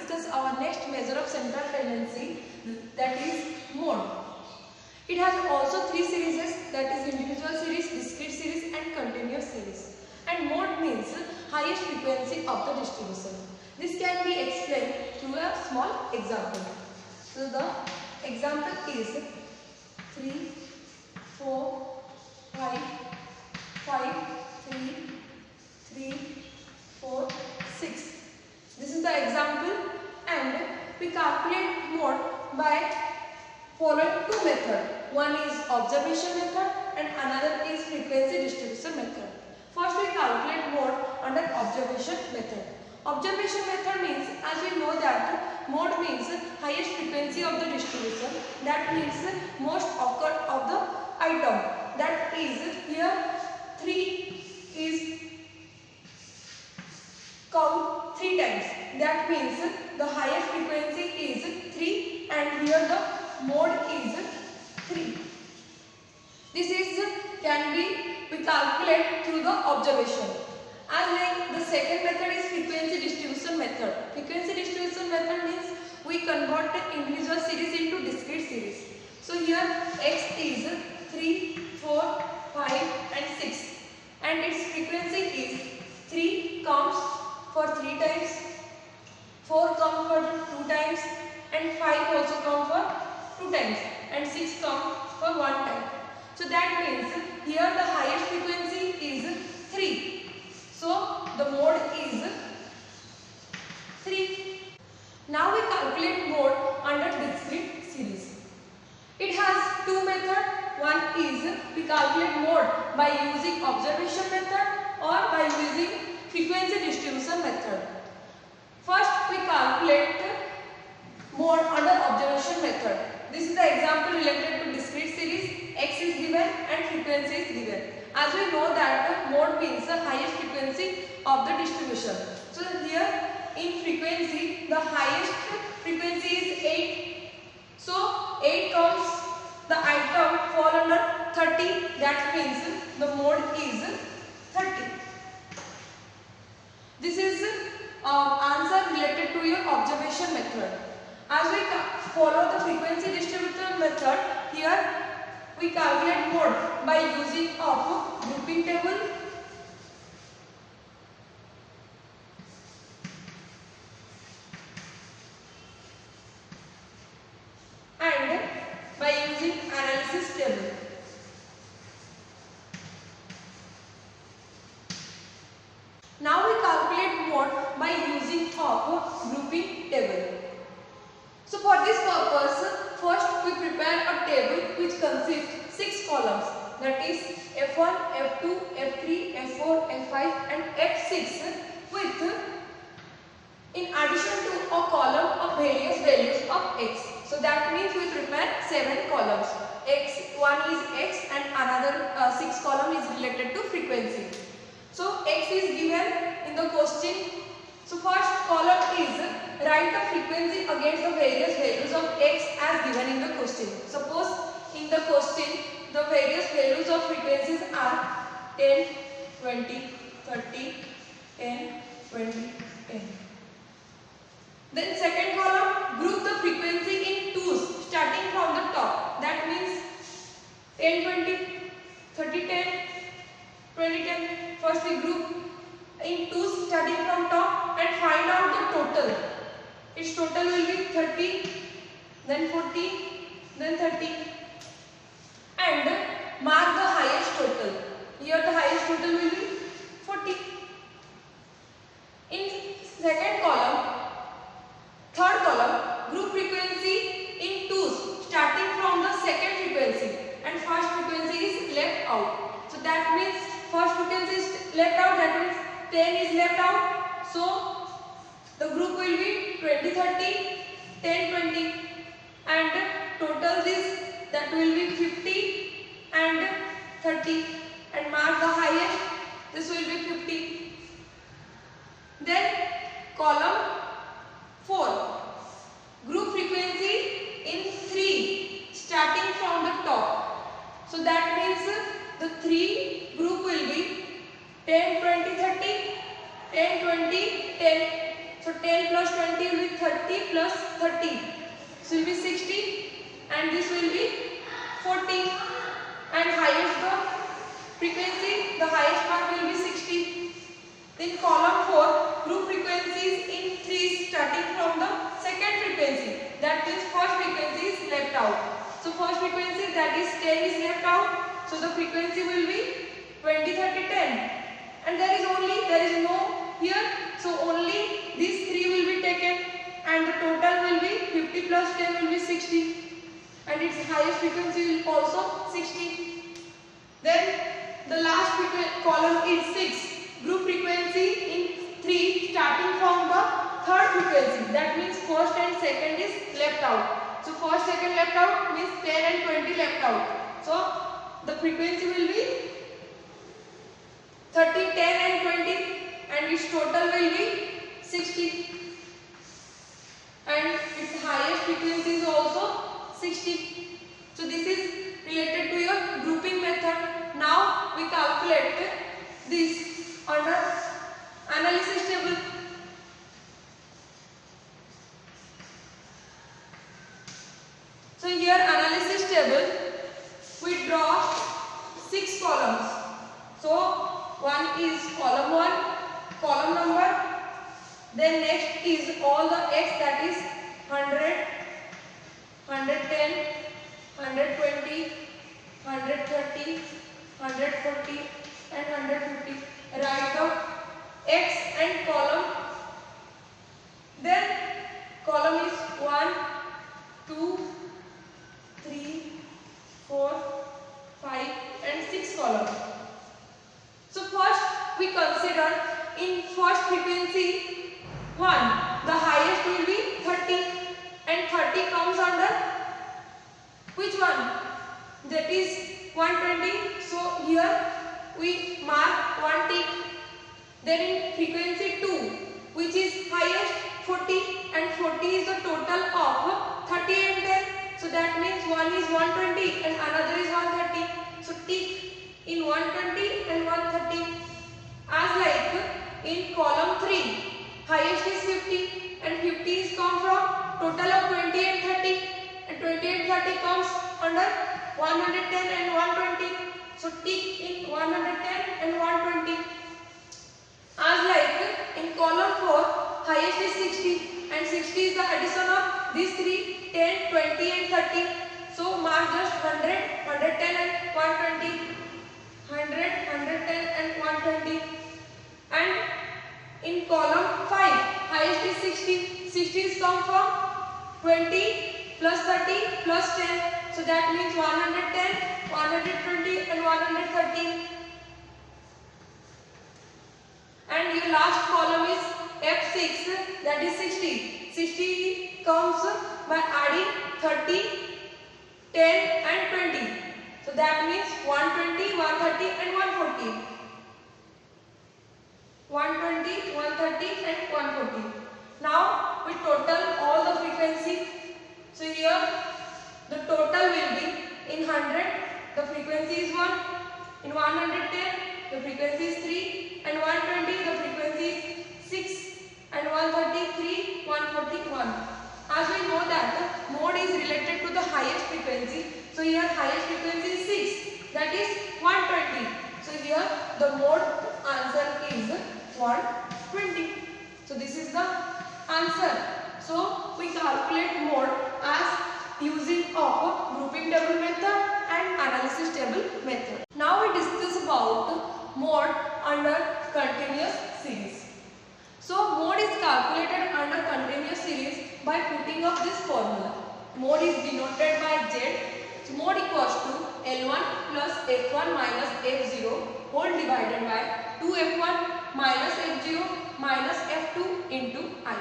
discuss our next measure of central tendency, that is mode. It has also three series, that is individual series, discrete series and continuous series. And mode means highest frequency of the distribution. This can be explained through a small example. So the example is 3, 4, 5, 5, 3, 3, 4, 6. This is the example, and we calculate mode by following two methods. One is observation method and another is frequency distribution method. First we calculate mode under observation method. Observation method means, as we know that mode means highest frequency of the distribution, that means most occur of the item. That is, here 3 is count 3 times. That means the highest frequency is 3 and here the mode is 3. This is can be calculate through the observation. And then the second method is frequency distribution method. Frequency distribution method means we convert the individual series into discrete series. So here x is 3, 4, 5 and 6 and its frequency is 3 comes for 3 times, 4 comes for 2 times and 5 also comes for 2 times and 6 comes for 1 time. So that means here the highest frequency is 3. So the mode is 3. Now we calculate mode under discrete series. It has two methods. One is we calculate mode by using observation method or by using frequency distribution method. First we calculate mode under observation method. This is the example related to discrete series. X is given and frequency is given. As we know that mode means the highest frequency of the distribution. So here in frequency the highest frequency is 8. So 8 comes the item fall under 30. That means the mode is 30. This is answer related to your observation method. As we follow the frequency distribution method, here we calculate mode by using of grouping table and by using analysis table. Now we calculate mode by using of grouping table. So for this purpose, first we prepare a table which consists 6 columns, that is F1, F2, F3, F4, F5 and F6 with in addition to a column of various values of x. So that means we prepare 7 columns. One is x and another 6 column is related to frequency. So x is given in the question. So first column is write the frequency against the various values of x as given in the question. Suppose in the question the various values of frequencies are 10, 20, 30, 10, 20, 10. Then second column, group the frequency in twos starting from the top. That means 10, 20, 30, 10, 20, 10. First we group in twos starting from top and find out the total. Its total will be 30, then 40, then 30 and mark the highest total. Here the highest total will be 40. In second column, third column, group frequency in twos starting from the second frequency and first frequency is left out. So that means first frequency is left out, that means 10 is left out. So the group will be 20, 30, 10, 20 and total this, that will be 50 and 30 and mark the highest, this will be 50. Then column 4, group frequency in 3 starting from the top. So that means the 3 group will be 10, 20, 30, 10, 20, 10. So 10 plus 20 will be 30 plus 30. So it will be 60 and this will be 40. And highest the frequency, the highest part will be 60. Then column 4, group frequencies in 3 starting from the second frequency. That means first frequency is left out. So first frequency, that is 10, is left out. So the frequency will be 20, 30, 10. And there is no here. So only these 3 will be taken. And the total will be 50 plus 10 will be 60. And its highest frequency will also 60. Then the last column is 6. Group frequency in 3 starting from the third frequency. That means first and second is left out. So first, second left out means 10 and 20 left out. So the frequency will be 30, 10 and 20 and its total will be 60. And its highest frequency is also 60. So this is related to your grouping method. Now we calculate this under analysis table. So here analysis table, we draw 6 columns. So one is column 1, column number. Then next is all the x, that is 100, 110, 120, 130, 140 and 150. Write down x and column. Then column is 1, 2, 3, 4, 5 and 6 column. So first we consider in first frequency 1, the highest will be 30 and 30 comes under which one? That is 120. So here we mark 1 tick. Then in frequency 2, which is highest, 40 and 40 is the total of 30 and 10. So that means one is 120 and another is 130. So tick in 120 and 130. As like in column 3, highest is 50 and 50 is come from total of 20 and 30 and 20 and 30 comes under 110 and 120. So tick in 110 and 120. As like in column 4, highest is 60 and 60 is the addition of these 3, 10, 20 and 30. So mark just 100, 110 and 120. 100, 110 and 120. And in column 5, highest is 60. 60 is come from 20 plus 30 plus 10. So that means 110, 120 and 130. And your last column is F6, that is 60. 60 comes by adding 30, 10 and 20. So that means 120, 130 and 140. 120, 130 and 140. Now we total all the frequency. So here the total will be in 100, the frequency is 1. In 110, the frequency is 3. And 120, the frequency is 6. And 133, 141. As we know that the mode is related to the highest frequency. So here highest frequency is 6. That is 120. So here the mode answer is 120. So this is the answer. So we calculate mode as using of grouping table method and analysis table method. Now we discuss about mode under continuous series. So mode is calculated under continuous series by putting up this formula. Mode is denoted by Z. So mode equals to L1 plus F1 minus F0 whole divided by 2F1 minus F0 minus F2 into I.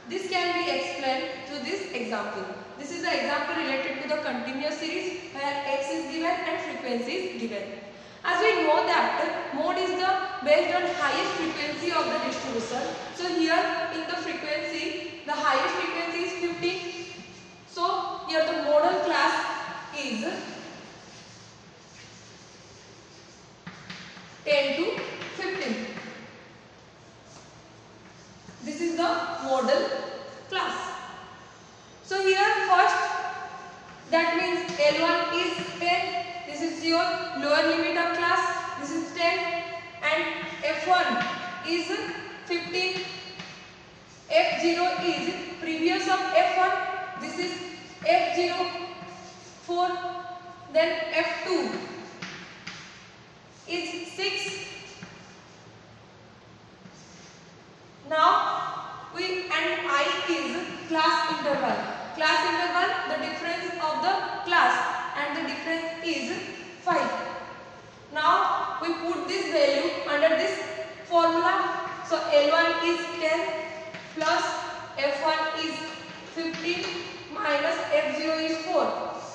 This can be explained through this example. This is the example related to the continuous series where X is given and frequency is given. As we know that mode is the based on highest frequency of the distribution. So here in the frequency, the highest frequency is 50. So here the modal class is 10 to 15. This is the model class. So here first, that means L1 is 10. This is your lower limit of class. This is 10, and F1 is 15. F0 is previous of F1. This is F04. Then F2 is 6. Now and I is class interval. Class interval, the difference of the class, and the difference is 5. Now we put this value under this formula. So L1 is 10 plus F1 is 15 minus F0 is 4,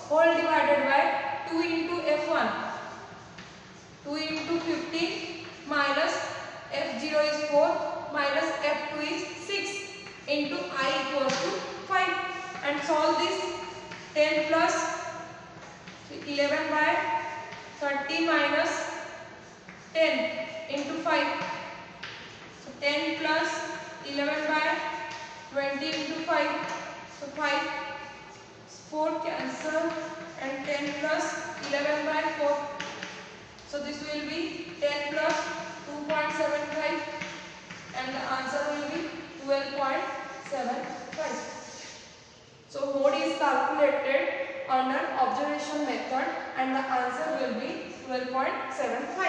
whole divided by 2 into F1. 2 into 15 minus F0 is 4 minus F2 is 6 into I equals to 5, and solve this. 10 plus 11 by 30 minus 10 into 5. So 10 plus 11 by 20 into 5. So 5, 4 cancel, and 10 plus 11 by 4. So this will be 10 plus 2.75, and the answer will be 12.75. So mode is calculated under observation method, and the answer will be 12.75.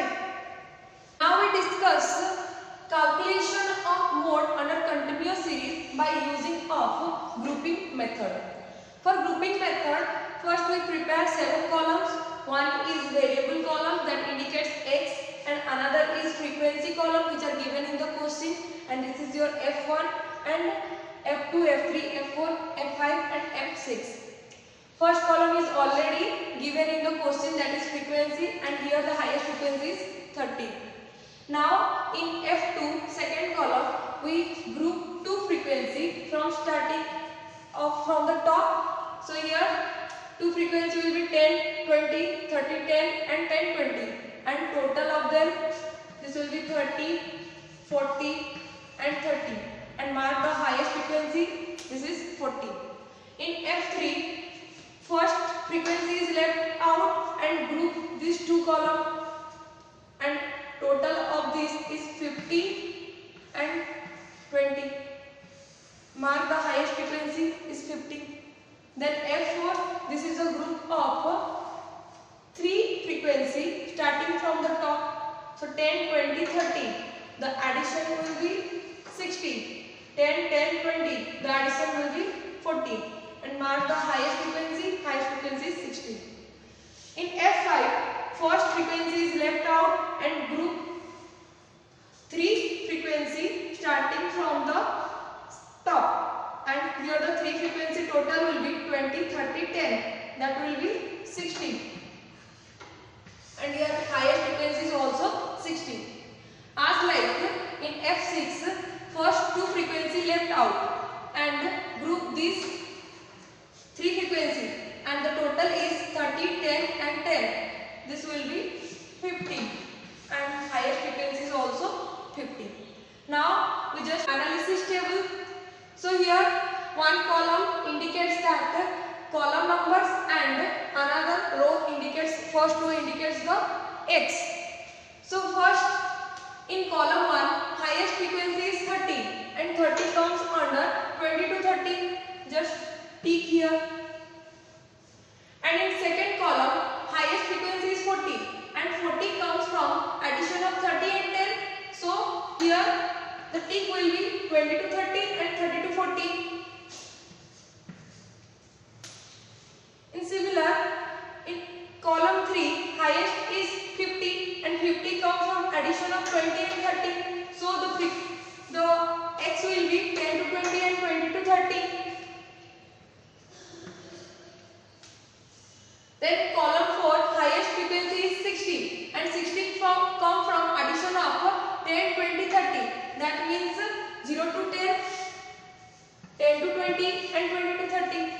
Now we discuss calculation of mode under continuous series by using of grouping method. For grouping method, first we prepare 7 columns. One is variable column that indicates x, and another is frequency column which are given in the question, and this is your F1 and F2, F3, F4, F5 and F6. First column is already given in the question, that is frequency, and here the highest frequency is 30. Now in F2, second column, we group 2 frequency from starting from the top. So here 2 frequency will be 10, 20, 30, 10 and 10, 20, and total of them this will be 30, 40 and 30, and mark the highest frequency, this is 40. In F3, first frequency is left out and group these 2 columns, and total of this is 50 and 20. Mark the highest frequency is 50. Then F4, this is a group of 3 frequency starting from the top. So 10, 20, 30. The addition will be 60. 10, 10, 20. The addition will be 40. And mark the highest frequency is 60. In F5, first frequency is left out and group 3 frequency starting from the top, and here the 3 frequency total will be 20, 30, 10, that will be 60, and here highest frequency is also 60. As like in F6, first 2 frequency left out and group these 3 frequency, and the total is 30, 10 and 10. This will be 50, and highest frequency is also 50. Now we just analysis table. So here one column indicates that column numbers, and another row indicates, first row indicates the x. So first in column 1, highest frequency is 30 and 30 comes under 20 to 30, just tick here. And in second column, highest frequency is 40 and 40 comes from addition of 30 and 10. So here the tick will be 20 to 30 and 30 to 40. In similar, in column 3, highest is 50 and 50 comes from addition of 20 and 30. So the x will be 10 to 20 and 20 to 30. Then column 4, highest frequency is 60 and 60 come from addition of 10, 20, 30. That means 0 to 10, 10 to 20 and 20 to 30.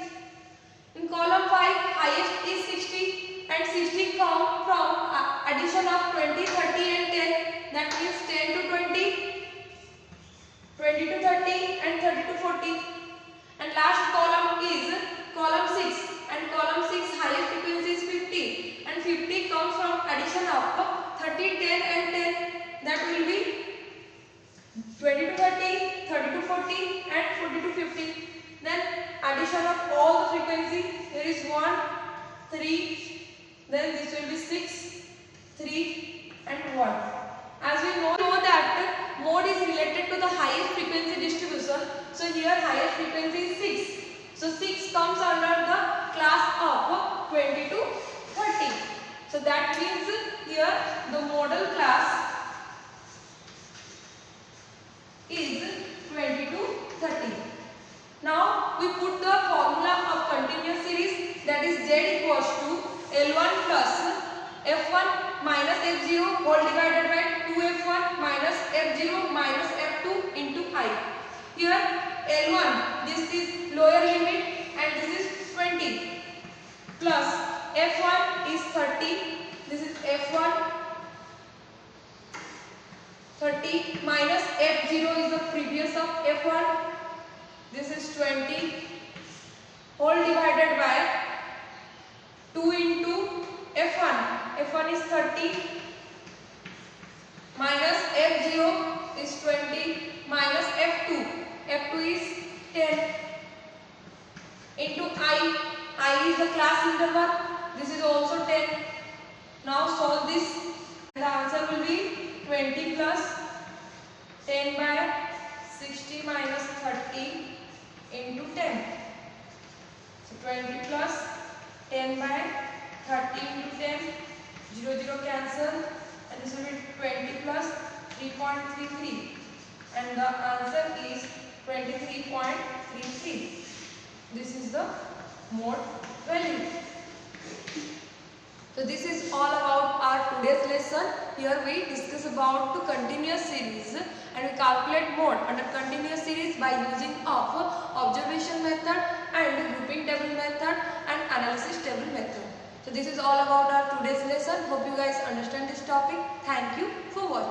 In column 5, highest is 60 and 60 come from addition of 20, 30 and 10. That means 10 to 20, 20 to 30 and 30 to 40. And last column is column 6, and column 6 highest frequency is 50, and 50 comes from addition of 30, 10 and 10. That will be 20 to 30, 30 to 40 and 40 to 50. Then addition of all the frequency, here is 1, 3, then this will be 6, 3 and 1. As we know that mode is related to the highest frequency distribution. So here highest frequency is 6. So 6 comes under the class of 20 to 30. So that means here the modal class is 20 to 30. Now we put the formula of continuous series, that is Z equals to L1 plus F1 minus F0 whole divided by 2F1 minus F0 minus F2 into I. Here L1, this is lower limit and this is 20, plus F1 is 30, this is F1 30 minus F0 is the previous of F1, this is 20 whole divided by 2 into F1. F1 is 30 minus F0 is 20 minus F2. F2 is 10 into I. I is the class interval. This is also 10. Now solve this. The answer will be 20 plus 10 by 60 minus 30 into 10. So 20 plus 10 by 30 into 10, 0, 0 cancel, and this will be 20 plus 3.33, and the answer is 23.33. This is the mode value. So this is all about our today's lesson. Here we discuss about the continuous series, and we calculate mode under continuous series by using of observation method and grouping table method and analysis table method. So this is all about our today's lesson. Hope you guys understand this topic. Thank you for watching.